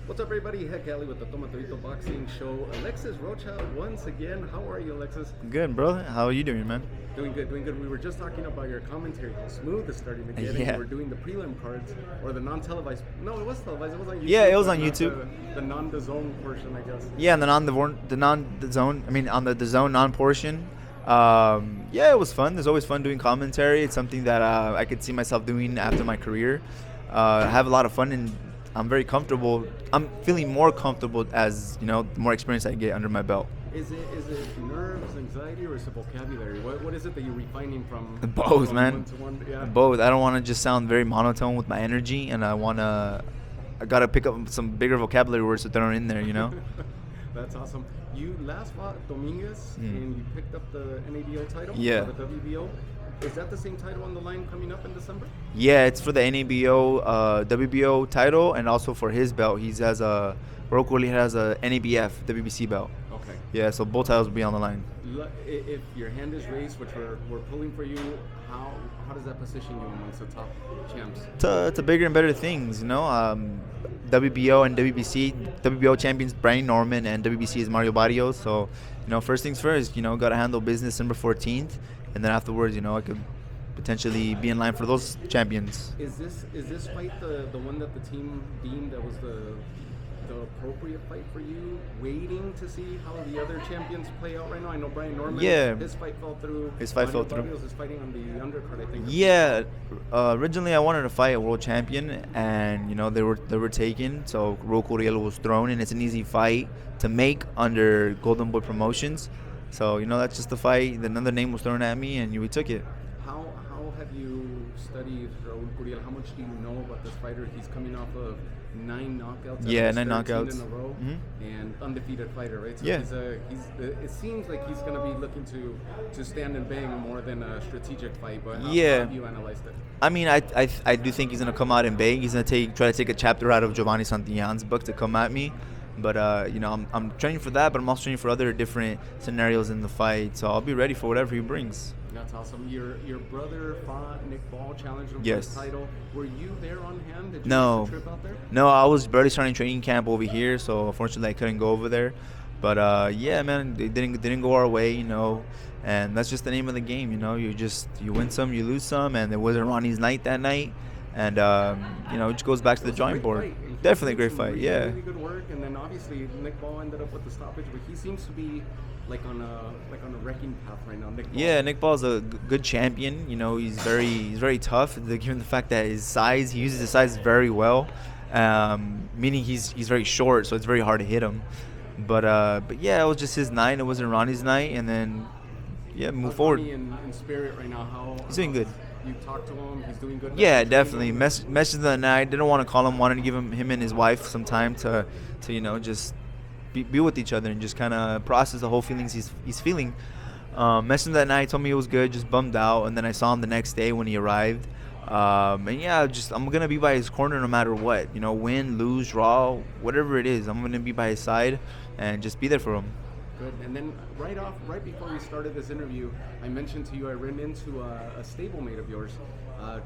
What's up, everybody? Heck Alley with the Tomatorito Boxing Show. Alexis Rocha once again. How are you, Alexis? Good, bro. How are you doing, man? Doing good, doing good. We were just talking about your commentary, how smooth it's starting to get. Yeah. And we were doing the prelim cards, or the non-televised. No, it was televised. It was on YouTube. Yeah, it was on but not YouTube. The non-DAZN portion, I guess. Yeah, and on the zone. I mean, on the zone non portion. Yeah, it was fun. There's always fun doing commentary. It's something that I could see myself doing after my career. I have a lot of fun, and I'm very comfortable. I'm feeling more comfortable as the more experience I get under my belt. Is it nerves, anxiety, or is it vocabulary? What is it that you're refining from? Both, from man. One to one? Yeah. Both. I don't want to just sound very monotone with my energy, and I gotta pick up some bigger vocabulary words to throw in there. That's awesome. You last fought Dominguez and you picked up the NABO title. Yeah. The WBO. Is that the same title on the line coming up in December? Yeah, it's for the NABO, WBO title, and also for his belt. He has Raul Curiel has a NABF, WBC belt. Okay. Yeah, so both titles will be on the line. If your hand is raised, which we're pulling for you, how does that position you amongst the top champs? To bigger and better things, WBO and WBC. WBO champions Brian Norman and WBC is Mario Barrios. So, first things first, got to handle business December 14th. And then afterwards, I could potentially be in line for those champions. Is this fight the one that the team deemed that was the appropriate fight for you? Waiting to see how the other champions play out right now. I know Brian Norman. Yeah. His fight fell through. His fight fell through. Barrios is fighting on the undercard, I think. Yeah. Originally, I wanted to fight a world champion, and they were taken. So Raul Curiel was thrown, and it's an easy fight to make under Golden Boy Promotions. So that's just the fight. Another name was thrown at me, and we took it. How have you studied Raul Curiel? How much do you know about this fighter? He's coming off of 9 knockouts. Yeah, 9 knockouts in a row, and undefeated fighter, right? So yeah. It seems like he's going to be looking to stand and bang more than a strategic fight. But how have you analyzed it? I mean, I do think he's going to come out and bang. He's going to try to take a chapter out of Giovanni Santillan's book to come at me. But I'm training for that, but I'm also training for other different scenarios in the fight. So I'll be ready for whatever he brings. That's awesome. Your brother fought Nick Ball, challenged him for the title. Were you there on hand? Did you make the trip out there? No, I was barely starting training camp over here, so unfortunately I couldn't go over there. But yeah, man, it didn't go our way, and that's just the name of the game, You win some, you lose some, and it wasn't Ronnie's night that night, and it just goes back to the drawing board. Definitely a great fight, yeah. Really good work, and then obviously Nick Ball ended up with the stoppage, but he seems to be like on a wrecking path right now. Nick Ball. Yeah, Nick Ball's a good champion. He's very tough. Given the fact that his size, he uses his size very well. Meaning he's very short, so it's very hard to hit him. But yeah, it was just his night. It wasn't Ronnie's night, and then move forward. Ronnie in spirit right now, he's doing good. You talked to him. He's doing good. Yeah, definitely. Messaged the night. Didn't want to call him. Wanted to give him and his wife some time to just be with each other and just kind of process the whole feelings he's feeling. Messaged that night. Told me it was good. Just bummed out. And then I saw him the next day when he arrived. And yeah, I'm gonna be by his corner no matter what. Win, lose, draw, whatever it is. I'm gonna be by his side and just be there for him. Good. And then right before we started this interview, I mentioned to you I ran into a stablemate of yours,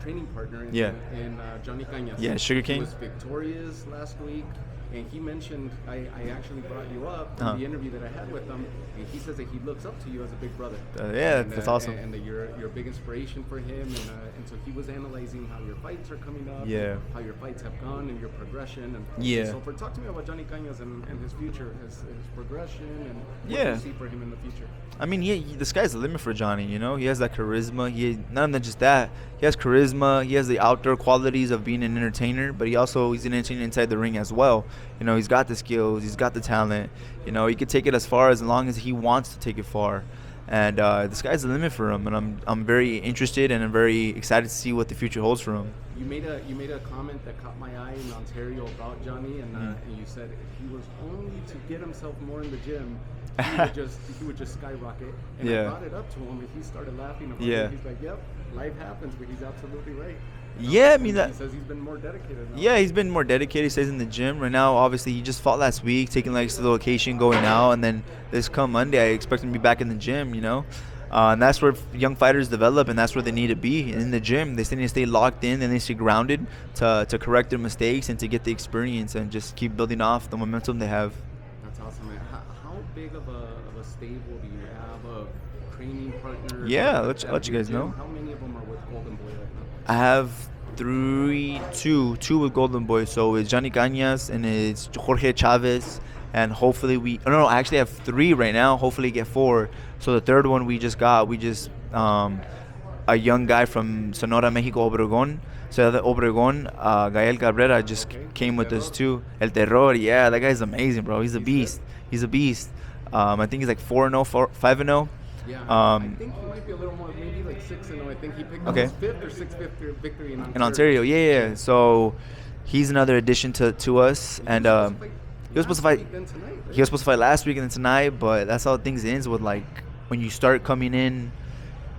training partner in Johnny Canas. Yeah, Sugarcane. He was victorious last week, and he mentioned I actually brought you up in the interview that I had with him, and he says that he looks up to you as a big brother. That's awesome. And that you're a big inspiration for him, and so he was analyzing how your fights are coming up, how your fights have gone, and your progression. And so talk to me about Johnny Canas and his future, his progression, and what you see for him in the future. I mean, the sky's the limit for Johnny. He has that charisma. Not just that. He has charisma. He has the outdoor qualities of being an entertainer, but he's an entertainer inside the ring as well. He's got the skills. He's got the talent. He could take it as far as long as he wants to take it far. And the sky's the limit for him. And I'm very interested and I'm very excited to see what the future holds for him. You made a comment that caught my eye in Ontario about Johnny, and you said if he was only to get himself more in the gym, he would just skyrocket. And I brought it up to him, and he started laughing about it. He's like, "Yep, life happens," but he's absolutely right. Yeah, I mean he says he's been more dedicated now. Yeah, he's been more dedicated. He stays in the gym right now. Obviously, he just fought last week, taking legs to the location, going out, and then this come Monday, I expect him to be back in the gym. And that's where young fighters develop, and that's where they need to be in the gym. They need to stay locked in, and they need to stay grounded to correct their mistakes and to get the experience and just keep building off the momentum they have. That's awesome, man. How big of a stable do you have of training partners? Yeah, I'll let you guys know. How many of them are with Golden Boy right now? I have two with Golden Boy. So it's Johnny Canas and it's Jorge Chavez, and hopefully I actually have 3 right now. Hopefully get 4. So the third one we just a young guy from Sonora, Mexico, Obregón. So the Obregón, Gael Cabrera just came with us too. El Terror, yeah, that guy's amazing, bro. He's a beast. He's a beast. I think he's like 4-0, 5-0. Yeah, I think he might be a little more, maybe like 6-0. I think he picked up his 5th or 6th victory in Ontario. In Ontario, yeah. So he's another addition to us, and he was supposed to fight. He was supposed to fight last week and then tonight, but that's how things ends with, like, when you start coming in.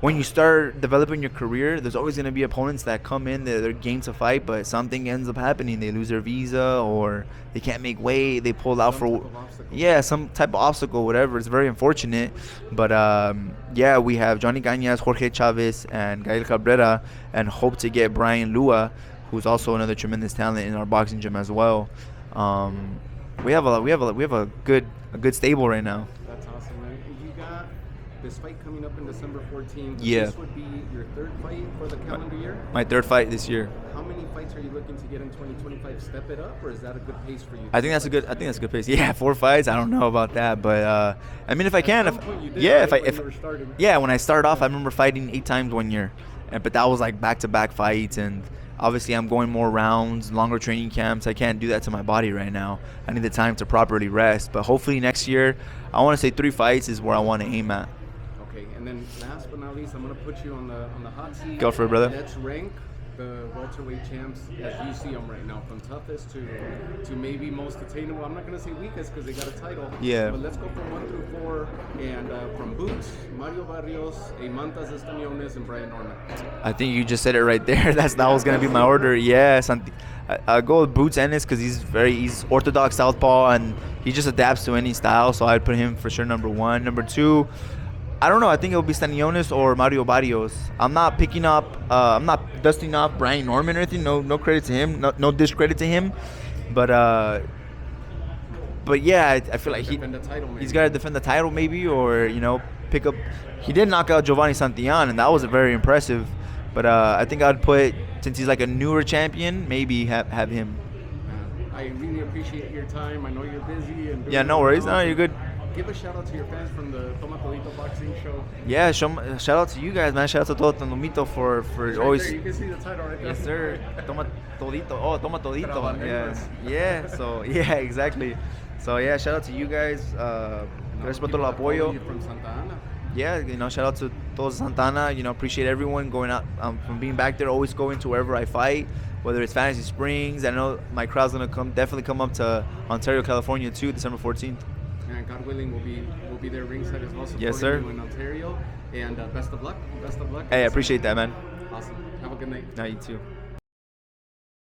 When you start developing your career, there's always going to be opponents that come in, they're game to fight, but something ends up happening. They lose their visa, or they can't make weight, they pull out some type of obstacle, whatever. It's very unfortunate. But, we have Johnny Canas, Jorge Chavez, and Gael Cabrera, and hope to get Brian Lua, who's also another tremendous talent in our boxing gym as well. We have a good stable right now. That's awesome, man. You got this fight coming up in December 14th. Yeah. This would be your 3rd fight for the calendar year? My 3rd fight this year. How many fights are you looking to get in 2025? Step it up, or is that a good pace for you? I think that's a good pace. Yeah, 4 fights. I don't know about that, but I mean, if I can, when I started off, I remember fighting 8 times one year, but that was like back-to-back fights, and obviously I'm going more rounds, longer training camps. I can't do that to my body right now. I need the time to properly rest, but hopefully next year, I want to say 3 fights is where I want to aim at. Okay, and then last but not least, I'm gonna put you on the hot seat. Go for it, brother. Let's rank the welterweight champs as you see them right now, from toughest to maybe most attainable. I'm not gonna say weakest because they got a title. Yeah. But let's go from 1 through 4, and from boots, mariobarrios, eimantasstanionis, and Brian Norman. I think you just said it right there. That was gonna be my order. Yeah, I go with Boots Ennis because he's orthodox southpaw and he just adapts to any style. So I'd put him for sure number 1. Number 2, I don't know. I think it'll be Stanionis or mariobarrios. I'm not I'm not dusting off Brian Norman or anything. No credit to him. No discredit to him. But yeah, I feel like he's got to defend the title maybe, or pick up. He did knock out Giovanni Santillan, and that was very impressive. But I think I'd put, since he's like a newer champion, maybe have him. I really appreciate your time. I know you're busy. Yeah, no worries. No, you're good. Give a shout out to your fans from the Toma Todito boxing show. Yeah, shout out to you guys, man. Shout out to todo Tandomito for always. There, you can see the title right there. Yes, sir. Toma Todito. Oh, Toma Todito. Yeah. So yeah, exactly. So yeah, shout out to you guys. Gracias por todo el apoyo. From Santa Ana. Yeah, shout out to todos Santa Ana. Appreciate everyone going out, from being back there. Always going to wherever I fight, whether it's Fantasy Springs. I know my crowd's gonna definitely come up to Ontario, California too, December 14th. And God willing, we'll be there ringside as well, supporting yes, sir. you in Ontario. And best of luck. Hey, I appreciate that, man. Awesome. Have a good night. No, you too.